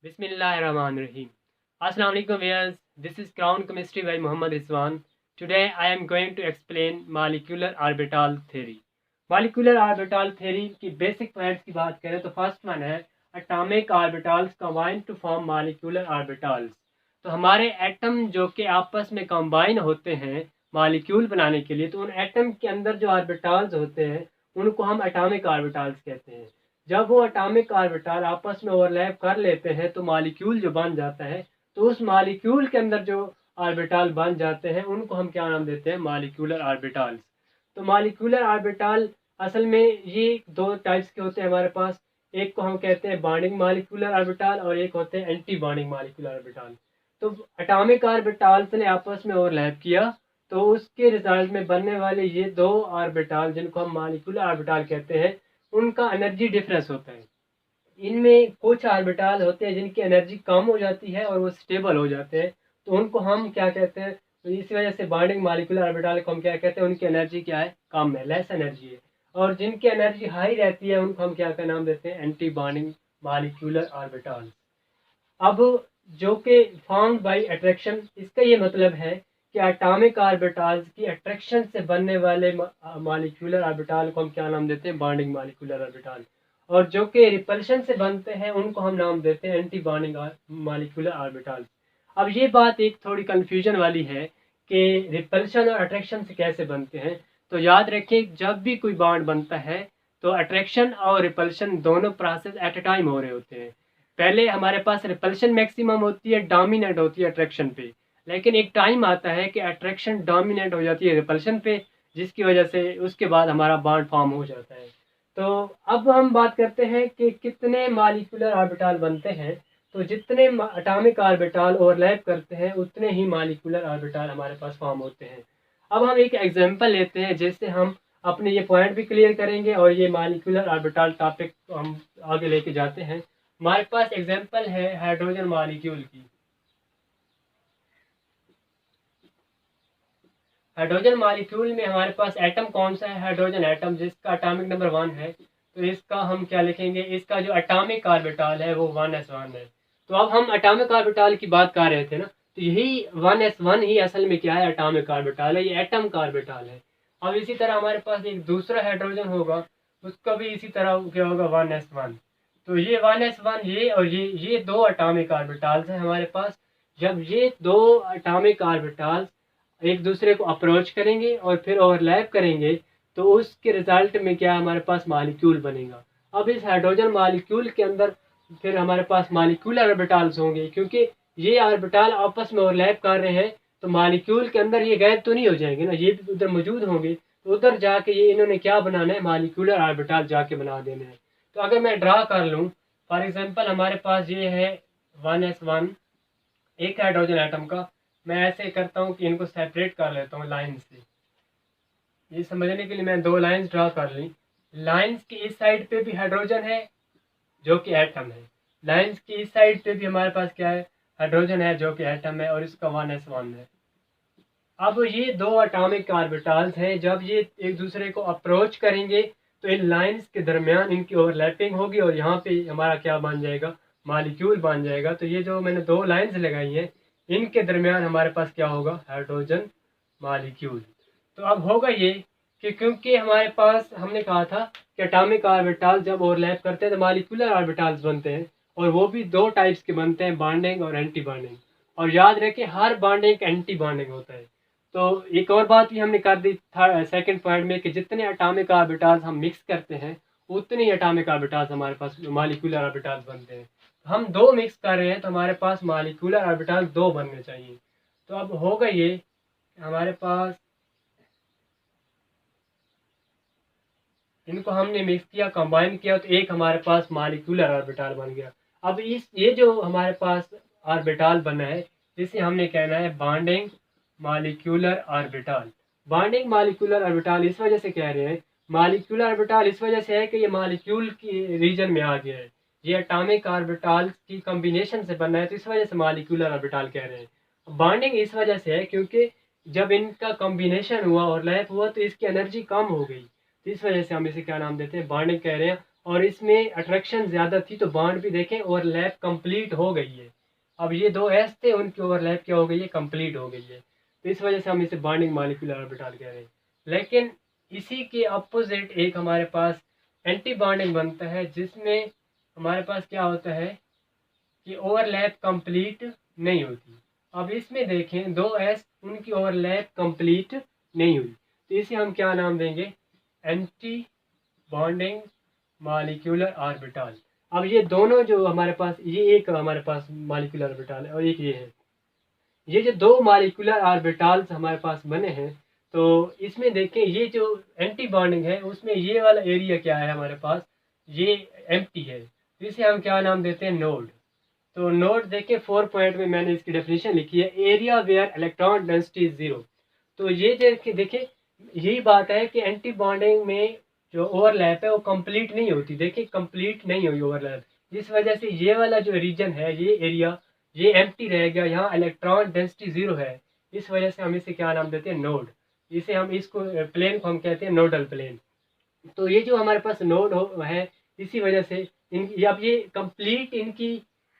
Bismillahirrahmanirrahim. Assalamu alaikum viewers. This is Crown Chemistry by Muhammad Rizwan. Today I am going to explain molecular orbital theory. Molecular orbital theory की basic points की बात करें तो first one है atomic orbitals combine to form molecular orbitals. तो हमारे atom जो कि आपस में कंबाइन होते हैं मॉलिक्यूल बनाने के लिए, तो उन एटम के अंदर जो ऑर्बिटल्स होते हैं उनको हम एटॉमिक ऑर्बिटल्स कहते हैं। जब वो एटॉमिक ऑर्बिटल आपस में ओवरलैप कर लेते हैं तो मॉलिक्यूल जो बन जाता है, तो उस मॉलिक्यूल के अंदर जो ऑर्बिटल बन जाते हैं उनको हम क्या नाम देते हैं? Molecular orbitals. तो मॉलिक्यूलर ऑर्बिटल असल में ये दो टाइप्स के होते हैं हमारे पास। एक को हम कहते हैं बॉन्डिंग मॉलिक्यूलर ऑर्बिटल और एक होते हैं एंटी बॉन्डिंग मॉलिक्यूलर ऑर्बिटल। तो एटॉमिक ऑर्बिटल्स ने आपस में ओवरलैप किया तो उसके रिजल्ट में बनने वाले ये दो ऑर्बिटल जिनको हम मॉलिक्यूलर ऑर्बिटल कहते हैं, उनका एनर्जी डिफरेंस होता है। इनमें कुछ ऑर्बिटल होते हैं जिनकी एनर्जी कम हो जाती है और वो स्टेबल हो जाते हैं, तो उनको हम क्या कहते हैं? तो इस वजह से बॉन्डिंग मॉलिक्यूलर ऑर्बिटल को हम क्या कहते हैं? उनकी एनर्जी क्या है? कम है, लेस एनर्जी है। और जिनकी एनर्जी हाई रहती है उनको हम क्या का नाम देते हैं? Anti bonding molecular orbital. अब जो कि फॉर्म्ड बाय अट्रैक्शन, इसका ये मतलब है कि एटॉमिक ऑर्बिटल्स की अट्रैक्शन से बनने वाले मॉलिक्यूलर ऑर्बिटल को हम क्या नाम देते हैं? Bonding molecular orbital. और जो कि रिपल्शन से बनते हैं उनको हम नाम देते हैं एंटी बॉन्डिंग मॉलिक्यूलर ऑर्बिटल। अब ये बात एक थोड़ी कंफ्यूजन वाली है कि रिपल्शन और अट्रैक्शन से कैसे बनते हैं। तो याद रखें, जब भी कोई बॉन्ड बनता है तो अट्रैक्शन और रिपल्शन दोनों प्रोसेस एट ए टाइम हो रहे होते हैं। पहले हमारे पास रिपल्शन मैक्सिमम होती है, डोमिनेट होती है अट्रैक्शन पे, लेकिन एक टाइम आता है कि अट्रैक्शन डोमिनेट हो जाती है रिपल्शन पे, जिसकी वजह से उसके बाद हमारा बॉन्ड फॉर्म हो जाता है। तो अब हम बात करते हैं कि कितने मॉलिक्यूलर ऑर्बिटल बनते हैं। तो जितने एटॉमिक ऑर्बिटल ओवरलैप करते हैं उतने ही मॉलिक्यूलर ऑर्बिटल हमारे पास फॉर्म होते हैं। अब हम एक एग्जांपल लेते हैं जिससे हम अपने ये पॉइंट भी क्लियर करेंगे और ये मॉलिक्यूलर ऑर्बिटल टॉपिक हम आगे लेके जाते हैं। हमारे पास एग्जांपल है हाइड्रोजन मॉलिक्यूल की। हाइड्रोजन मॉलिक्यूल में हमारे पास एटम कौन सा है? हाइड्रोजन एटम, जिसका एटॉमिक नंबर 1 है। तो इसका हम क्या लिखेंगे? इसका जो एटॉमिक ऑर्बिटल है वो 1s1 है। तो अब हम एटॉमिक ऑर्बिटल की बात कर रहे थे ना, तो यही 1s1 ही असल में क्या है? एटॉमिक ऑर्बिटल है, ये एटम का ऑर्बिटल है। अब इसी तरह हमारे पास एक दूसरा हाइड्रोजन होगा, उसका भी इसी तरह क्या होगा? 1s1। तो ये 1s1 ये और ये दो एटॉमिक ऑर्बिटल्स हैं हमारे पास। जब ये दो एटॉमिक ऑर्बिटल्स एक दूसरे को अप्रोच करेंगे और फिर ओवरलैप करेंगे तो उसके रिजल्ट में क्या हमारे पास? मॉलिक्यूल बनेगा। अब इस हाइड्रोजन मॉलिक्यूल के अंदर फिर हमारे पास मॉलिक्यूलर ऑर्बिटल्स होंगे, क्योंकि ये ऑर्बिटल आपस में ओवरलैप कर रहे हैं तो मॉलिक्यूल के अंदर ये गायब तो नहीं हो जाएंगे ना, ये भी उधर मौजूद होंगे। तो उधर जाके ये इन्होंने क्या बनाना है? मॉलिक्यूलर ऑर्बिटल जाके बना देना है। तो अगर मैं ड्रा कर लूँ, फॉर एग्जाम्पल हमारे पास ये है 1s1 एक हाइड्रोजन एटम का। मैं ऐसे करता हूँ कि इनको सेपरेट कर लेता हूँ लाइन से। ये समझने के लिए मैं दो लाइंस ड्रा कर ली। लाइंस की इस साइड पे भी हाइड्रोजन है जो कि एटम है, लाइंस की इस साइड पे भी हमारे पास क्या है? हाइड्रोजन है जो कि एटम है, और इसका 1s1 है। अब ये दो एटॉमिक ऑर्बिटल्स हैं, जब ये एक दूसरे को अप्रोच करेंगे तो इन लाइंस के दरमियान इनकी ओवरलैपिंग होगी और यहाँ पे हमारा क्या बन जाएगा? मॉलिक्यूल बन जाएगा। तो ये जो मैंने दो लाइंस लगाई हैं इनके दरमियान हमारे पास क्या होगा? Hydrogen molecule. तो अब होगा ये कि क्योंकि हमारे पास हमने कहा था कि एटॉमिक ऑर्बिटल जब ओवरलैप करते हैं तो मॉलिक्यूलर ऑर्बिटल्स बनते हैं, और वो भी दो टाइप्स के बनते हैं, बॉन्डिंग और एंटी बॉन्डिंग। और याद रखें, हर बॉन्डिंग एंटी बॉन्डिंग होता है। तो एक और बात भी हमने कर दी था सेकंड पॉइंट में कि जितने एटॉमिक ऑर्बिटल्स हम मिक्स करते हैं उतने ही एटॉमिक ऑर्बिटल्स हमारे पास मॉलिक्यूलर ऑर्बिटल्स बनते हैं। हम दो मिक्स कर रहे हैं तो हमारे पास मॉलिक्यूलर ऑर्बिटल दो बनने चाहिए। तो अब होगा ये हमारे पास, इनको हमने मिक्स किया, कंबाइन किया, तो एक हमारे पास मॉलिक्यूलर ऑर्बिटल बन गया। अब इस ये जो हमारे पास ऑर्बिटल बना है इसे हमने कहना है bonding molecular orbital. Bonding molecular orbital इस वजह से कह रहे हैं, मॉलिक्यूलर ऑर्बिटल इस वजह से है कि ये मॉलिक्यूल की रीजन में आ गया है, ये एटॉमिक ऑर्बिटल की कॉम्बिनेशन से बना है, तो इस वजह से मॉलिक्यूलर ऑर्बिटल कह रहे हैं। बॉन्डिंग इस वजह से है क्योंकि जब इनका कॉम्बिनेशन हुआ और लैप हुआ तो इसकी एनर्जी कम हो गई, तो इस वजह से हम इसे क्या नाम देते हैं? बॉन्डिंग कह रहे हैं। और इसमें अट्रैक्शन ज़्यादा थी, तो बॉन्ड भी देखें ओवरलैप कंप्लीट हो गई है। अब ये दो एस थे, उनकी ओवरलैप क्या हो गई है, कंप्लीट हो गई है। तो इस वजह से हम इसे बॉन्डिंग मॉलिक्यूलर ऑर्बिटल कह रहे हैं। लेकिन इसी के अपोजिट एक हमारे पास एंटी बॉन्डिंग बनता है, जिसमें हमारे पास क्या होता है कि ओवरलैप कंप्लीट नहीं होती। अब इसमें देखें दो एस, उनकी ओवरलैप कंप्लीट नहीं हुई, तो इसे हम क्या नाम देंगे, एंटी बॉन्डिंग मॉलिक्यूलर ऑर्बिटल। अब ये दोनों जो हमारे पास, ये एक हमारे पास मॉलिक्यूलर ऑर्बिटल है और एक ये है, ये जो दो मॉलिक्यूलर ऑर्बिटल्स हमारे पास बने हैं, तो इसमें देखें ये जो एंटी बॉन्डिंग है उसमें ये वाला एरिया क्या है हमारे पास, ये एम्प्टी है, तो इसे हम क्या नाम देते हैं, नोड। तो नोड देखिए 4 पॉइंट में मैंने इसकी डेफिनेशन लिखी है, area where electron density is 0। तो ये देखिए यही बात है कि एंटी बॉन्डिंग में जो ओवरलैप है वो कंप्लीट नहीं होती, देखिए कंप्लीट नहीं हुई ओवरलैप, जिस वजह से ये वाला जो रीजन है, ये एरिया, ये एम्प्टी रह गया, यहाँ इलेक्ट्रॉन डेंसिटी 0 है। इस वजह से हम इसे क्या नाम देते हैं, नोड। इसे हम इसको प्लेन को हम कहते हैं नोडल प्लेन। तो ये जो हमारे पास नोड है, इसी वजह से अब ये कंप्लीट इनकी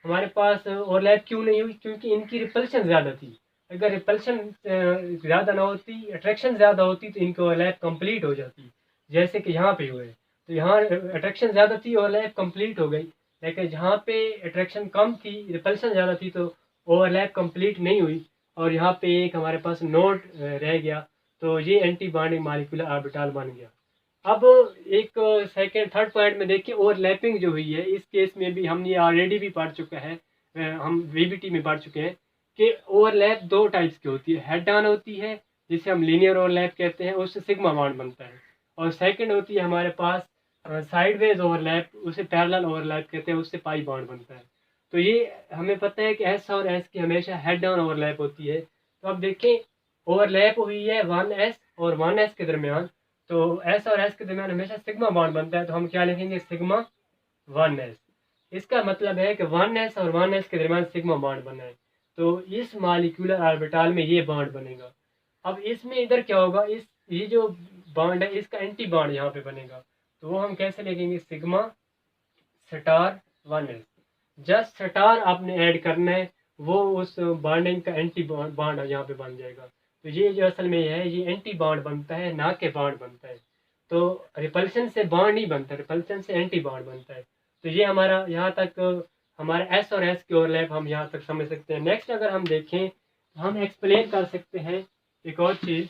हमारे पास ओवरलैप क्यों नहीं हुई, क्योंकि इनकी रिपल्शन ज़्यादा थी। अगर रिपल्शन ज़्यादा ना होती, अट्रैक्शन ज़्यादा होती, तो इनकी ओवरलैप कंप्लीट हो जाती, जैसे कि यहाँ पे हुए। तो यहाँ अट्रैक्शन ज़्यादा थी, ओवरलैप कंप्लीट हो गई। लेकिन जहाँ पे अट्रैक्शन कम थी, रिपल्शन ज़्यादा थी, तो ओवरलैप कंप्लीट नहीं हुई, और यहाँ पे एक हमारे पास नोड रह गया। तो ये एंटी बॉन्डिंग मॉलिक्यूलर ऑर्बिटल बन गया। अब एक सेकेंड थर्ड पॉइंट में देखिए, ओवरलैपिंग जो हुई है, इस केस में भी हम ये ऑलरेडी भी पढ़ चुका है, हम वीबीटी में पढ़ चुके हैं कि ओवरलैप दो टाइप्स की होती है। हेड ऑन होती है, जिसे हम लीनियर ओवरलैप कहते हैं, उससे सिग्मा बॉन्ड बनता है। और सेकंड होती है हमारे पास साइडवेज ओवरलैप, उसे पैरेलल ओवरलैप कहते हैं, उससे पाई बॉन्ड बनता है। तो ये हमें पता है कि एस और एस की हमेशा हेड ऑन ओवरलैप होती है। तो अब देखें ओवरलैप हुई है 1s और 1s के दरमियान, तो एस और एस के दरमियान हमेशा सिग्मा बॉन्ड बनता है, तो हम क्या लिखेंगे, सिग्मा 1s। इसका मतलब है कि 1s और 1s के दरमियान सिग्मा बॉन्ड बना है, तो इस मॉलिक्यूलर ऑर्बिटल में ये बॉन्ड बनेगा। अब इसमें इधर क्या होगा, इस ये जो बॉन्ड है इसका एंटी बॉन्ड यहाँ पे बनेगा, तो वो हम कैसे लिखेंगे, sigma star 1s। Just star आपने ऐड करना है, वो उस बॉन्डिंग का एंटी बॉन्ड यहाँ पे बन जाएगा। तो ये जो असल में है, ये एंटी बॉन्ड बनता है, ना के बॉन्ड बनता है। तो रिपल्शन से बॉन्ड नहीं बनता, रिपल्शन से एंटी बॉन्ड बनता है। तो ये हमारा यहाँ तक, हमारा एस और एस की ओवरलैप हम यहाँ तक समझ सकते हैं। नेक्स्ट अगर हम देखें, तो हम एक्सप्लेन कर सकते हैं एक और चीज़,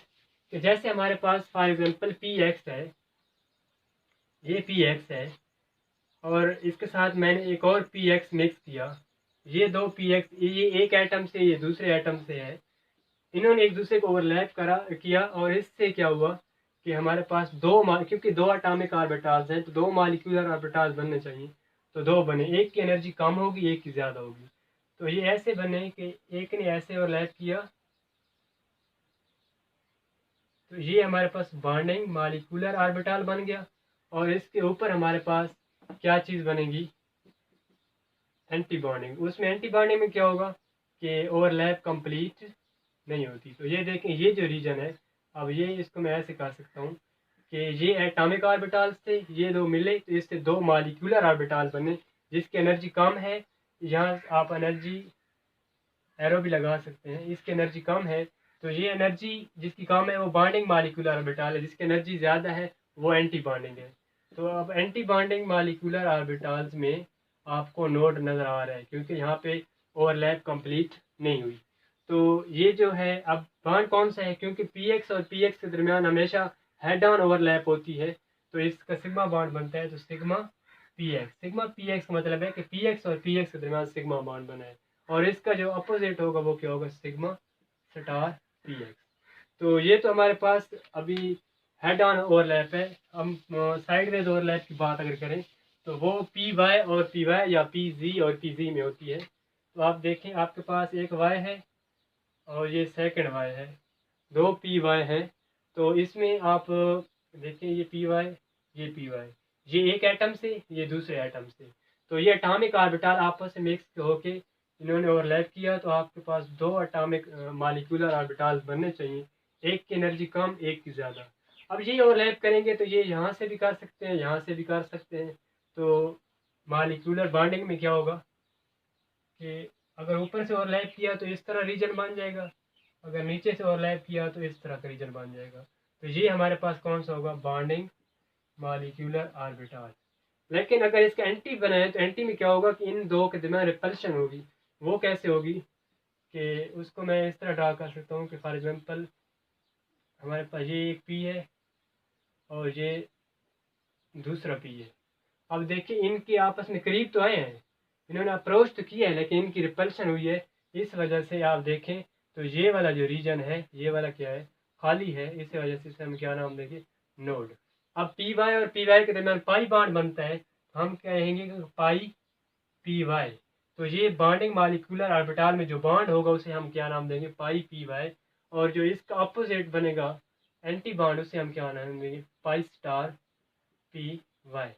कि जैसे हमारे पास फॉर एग्जांपल पी एक्स है, ये पी एक्स है, और इसके साथ मैंने एक और पी एक्स मिक्स किया। ये दो पी एक्स, ये एक एटम से, ये दूसरे एटम से है, इन्होंने एक दूसरे को ओवरलैप किया, और इससे क्या हुआ कि हमारे पास क्योंकि दो एटॉमिक ऑर्बिटल्स हैं, तो दो मॉलिक्यूलर ऑर्बिटल्स बनने चाहिए, तो दो बने, एक की एनर्जी कम होगी, एक की ज़्यादा होगी। तो ये ऐसे बने कि एक ने ऐसे ओवरलैप किया, तो ये हमारे पास बॉन्डिंग मॉलिक्यूलर ऑर्बिटल बन गया, और इसके ऊपर हमारे पास क्या चीज़ बनेगी, एंटी बॉन्डिंग। उसमें एंटी बॉन्डिंग में क्या होगा कि ओवरलैप कंप्लीट नहीं होती। तो ये देखें, ये जो रीजन है, अब ये इसको मैं ऐसे कह सकता हूँ कि ये एटॉमिक ऑर्बिटल्स थे, ये दो मिले, तो इससे दो मॉलिक्यूलर ऑर्बिटल बने, जिसकी एनर्जी कम है। यहाँ आप एनर्जी एरो भी लगा सकते हैं, इसकी एनर्जी कम है, तो ये एनर्जी जिसकी कम है वो बॉन्डिंग मॉलिक्यूलर ऑर्बिटल है, जिसकी एनर्जी ज़्यादा है वो एंटी बॉन्डिंग है। तो अब एंटी बॉन्डिंग मॉलिक्यूलर ऑर्बिटल्स में आपको नोड नज़र आ रहा है, क्योंकि यहाँ पे ओवरलैप कंप्लीट नहीं हुई। तो ये जो है, अब बॉन्ड कौन सा है, क्योंकि पी एक्स और पी एक्स के दरमियान हमेशा हेड ऑन ओवरलैप होती है, तो इसका सिग्मा बॉन्ड बनता है, तो sigma P x. Sigma P x का मतलब है कि पी एक्स और पी एक्स के दरमियान सिग्मा बॉन्ड बना है, और इसका जो अपोजिट होगा वो क्या होगा, सिग्मा स्टार पी एक्स। तो ये तो हमारे पास अभी हेड ऑन ओवरलैप है। हम साइडवेज ओवरलैप की बात अगर करें, तो वो पी वाई और पी वाई या पी जी और पी जी में होती है। तो आप देखें, आपके पास एक वाई है और ये सेकंड वाई है, दो पी वाई है। तो इसमें आप देखें, ये पी वाई, ये पी वाई, ये एक एटम से, ये दूसरे एटम से, तो ये एटॉमिक ऑर्बिटल आपस में मिक्स होके इन्होंने ओवरलैप किया, तो आपके पास दो एटॉमिक मॉलिक्यूलर ऑर्बिटल्स बनने चाहिए, एक की एनर्जी कम, एक की ज़्यादा। अब ये ओवरलैप करेंगे तो ये यहाँ से भी कर सकते हैं, यहाँ से भी कर सकते हैं, तो मालिक्यूलर बॉन्डिंग में क्या होगा कि अगर ऊपर से ओवरलैप किया तो इस तरह रीजन बन जाएगा, अगर नीचे से ओवरलैप किया तो इस तरह का रीजन बन जाएगा। तो ये हमारे पास कौन सा होगा, बॉन्डिंग मालिक्यूलर ऑर्बिटल। लेकिन अगर इसका एंटी बनाए तो एंटी में क्या होगा कि इन दो के दरमियान रिपल्शन होगी। वो कैसे होगी कि उसको मैं इस तरह ड्रा कर सकता हूँ कि फॉर एग्जांपल हमारे पास ये एक पी है और ये दूसरा पी है। अब देखिए इनके आपस में करीब तो आए हैं, इन्होंने अप्रोच तो किया है, लेकिन इनकी रिपल्शन हुई है। इस वजह से आप देखें तो ये वाला जो रीजन है, ये वाला क्या है, खाली है। इस वजह से इसे हम क्या नाम देंगे, नोड। अब पी वाई और पी वाई के दरमियान पाई बॉन्ड बनता है, तो हम कहेंगे कि पाई पी वाई। तो ये बॉन्डिंग मालिक्यूलर ऑर्बिटल में जो बॉन्ड होगा उसे हम क्या नाम देंगे, पाई पी वाई। और जो इसका अपोजिट बनेगा एंटी बॉन्ड, उसे हम क्या नाम देंगे, पाई स्टार पी वाई।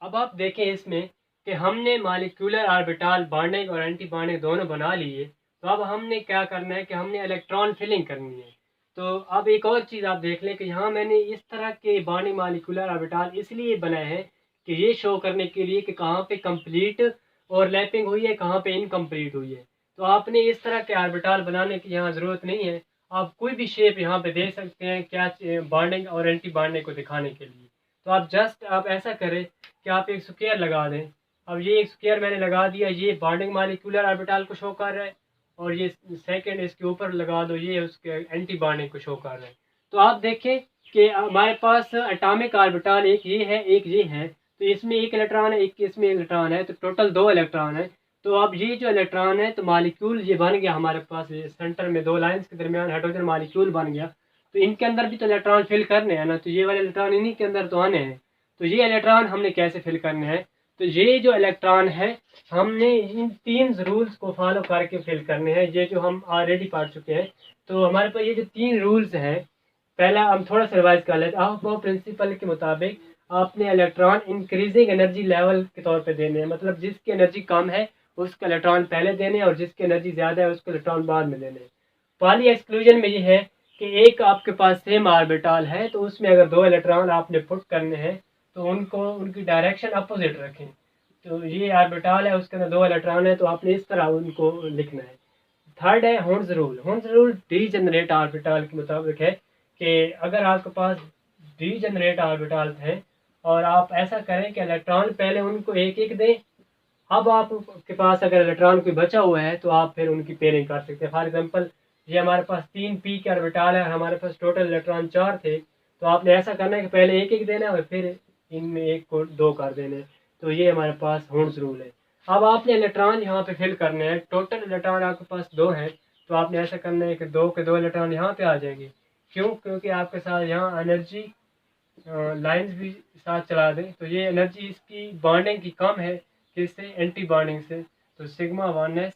अब आप देखें इसमें कि हमने मालिक्यूलर ऑर्बिटल बॉन्डिंग और एंटी बॉन्डिंग दोनों बना लिए। तो अब हमने क्या करना है कि हमने इलेक्ट्रॉन फिलिंग करनी है। तो अब एक और चीज़ आप देख लें कि यहाँ मैंने इस तरह के बॉन्डिंग मालिक्यूलर ऑर्बिटल इसलिए बनाए हैं कि ये शो करने के लिए कि कहाँ पे कंप्लीट ओवरलैपिंग हुई है, कहाँ पे इनकम्प्लीट हुई है। तो आपने इस तरह के ऑर्बिटल बनाने की यहाँ ज़रूरत नहीं है, आप कोई भी शेप यहाँ पे दे सकते हैं क्या बॉन्डिंग और एंटी बॉन्डिंग को दिखाने के लिए। तो आप जस्ट आप ऐसा करें कि आप एक स्क्वायर लगा दें। अब ये एक स्क्वायर मैंने लगा दिया, ये बॉन्डिंग मालिक्यूलर ऑर्बिटल को शो कर रहा है, और ये सेकंड इसके ऊपर लगा दो, ये उसके एंटी बॉन्डिंग को शो कर रहा है। तो आप देखें कि हमारे पास एटॉमिक ऑर्बिटल एक ये है, एक ये है। तो इसमें एक इलेक्ट्रॉन है, एक इसमें इलेक्ट्रॉन है, तो टोटल दो इलेक्ट्रॉन है। तो अब ये जो इलेक्ट्रॉन है तो मालिक्यूल ये बन गया हमारे पास, ये सेंटर में दो लाइंस के दरमियान हाइड्रोजन मालिक्यूल बन गया। तो इनके अंदर भी तो इलेक्ट्रॉन फिल करने हैं ना, तो ये वाले इलेक्ट्रॉन इन्हीं के अंदर तो आने हैं। तो ये इलेक्ट्रॉन हमने कैसे फिल करने हैं, तो ये जो इलेक्ट्रॉन है हमने इन तीन रूल्स को फॉलो करके फिल करने हैं, ये जो हम ऑलरेडी पढ़ चुके हैं। तो हमारे पास ये जो तीन रूल्स हैं, पहला हम थोड़ा सा रिवाइज कर लेते हैं। वो प्रिंसिपल के मुताबिक आपने इलेक्ट्रॉन इंक्रीजिंग एनर्जी लेवल के तौर पे देने हैं, मतलब जिसकी एनर्जी कम है उसका इलेक्ट्रॉन पहले देने हैं और जिसकी एनर्जी ज़्यादा है उसको इलेक्ट्रॉन बाद में देने हैं। पॉली एक्सक्लूजन में ये है कि एक आपके पास सेम ऑर्बिटल है तो उसमें अगर दो इलेक्ट्रॉन आपने पुट करने हैं तो उनको उनकी डायरेक्शन अपोजिट रखें। तो ये ऑर्बिटल है, उसके अंदर दो इलेक्ट्रॉन है, तो आपने इस तरह उनको लिखना है। थर्ड है हुंस रूल। हुंस रूल डीजेनरेट ऑर्बिटल के मुताबिक है कि अगर आपके पास डीजेनरेट ऑर्बिटल हैं और आप ऐसा करें कि इलेक्ट्रॉन पहले उनको एक एक दें, अब आपके पास अगर इलेक्ट्रॉन कोई बचा हुआ है तो आप फिर उनकी पेयरिंग कर सकते हैं। फॉर एग्जांपल ये हमारे पास तीन पी के ऑर्बिटल है, हमारे पास टोटल इलेक्ट्रॉन चार थे, तो आपने ऐसा करना है कि पहले एक एक देना है और फिर इनमें एक को दो कर देने हैं। तो ये हमारे पास हुंस रूल है। अब आपने इलेक्ट्रॉन यहाँ पे फिल करने हैं, टोटल इलेक्ट्रॉन आपके पास दो हैं, तो आपने ऐसा करना है कि दो के दो इलेक्ट्रॉन यहाँ पे आ जाएंगे। क्यों, क्योंकि आपके साथ यहाँ एनर्जी लाइंस भी साथ चला दें, तो ये एनर्जी इसकी बॉन्डिंग की कम है किससे, एंटी बॉन्डिंग से। तो सिग्मा 1s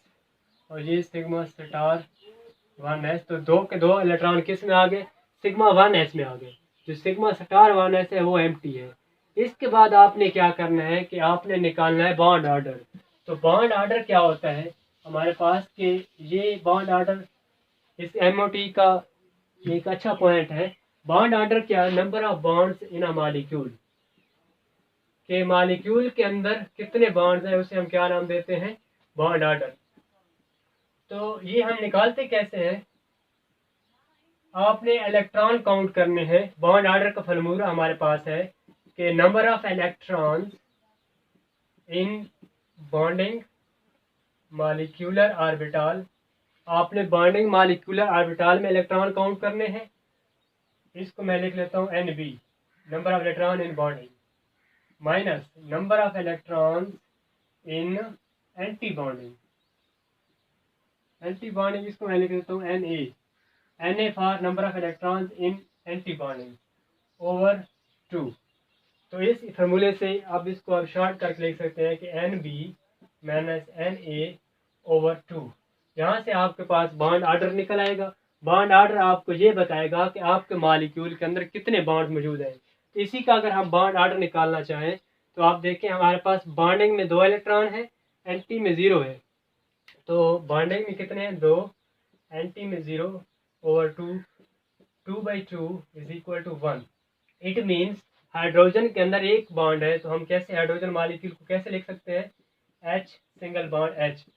और ये सिग्मा स्टार 1s, तो दो के दो इलेक्ट्रॉन किस में आ गए, सिग्मा 1s में आ गए। जो सिग्मा स्टार 1s है वो एम्प्टी है। इसके बाद आपने क्या करना है कि आपने निकालना है बॉन्ड ऑर्डर। तो बॉन्ड ऑर्डर क्या होता है हमारे पास कि ये बॉन्ड ऑर्डर इस MOT का एक अच्छा पॉइंट है। बॉन्ड ऑर्डर क्या, number of bonds in a molecule, के मॉलिक्यूल के अंदर कितने बॉन्ड्स हैं उसे हम क्या नाम देते हैं, बॉन्ड ऑर्डर। तो ये हम निकालते कैसे हैं, आपने इलेक्ट्रॉन काउंट करने हैं। बॉन्ड ऑर्डर का फॉर्मूला हमारे पास है कि number of electrons in bonding molecular orbital. आपने बॉन्डिंग मॉलिक्यूलर ऑर्बिटल में इलेक्ट्रॉन काउंट करने हैं, इसको मैं लिख लेता हूँ NB, number of electron in bonding, minus number of electrons in anti bonding. Anti bonding इसको मैं लिख देता हूँ Na for number of electrons in anti bonding over 2। तो इस फार्मूले से आप इसको आप शॉर्ट करके लिख सकते हैं कि NB माइनस Na ओवर 2। यहाँ से आपके पास बॉन्ड ऑर्डर निकल आएगा। बॉन्ड ऑर्डर आपको ये बताएगा कि आपके मॉलिक्यूल के अंदर कितने बॉन्ड मौजूद हैं। तो इसी का अगर हम बॉन्ड ऑर्डर निकालना चाहें तो आप देखें हमारे पास बॉन्डिंग में दो इलेक्ट्रॉन है, एंटी में 0 है। तो बॉन्डिंग में कितने हैं, दो, एंटी में 0 over 2, 2/2 is equal to 1। It means hydrogen के अंदर एक बॉन्ड है, तो हम कैसे हाइड्रोजन मॉलिक्यूल को कैसे लिख सकते हैं? H single bond H।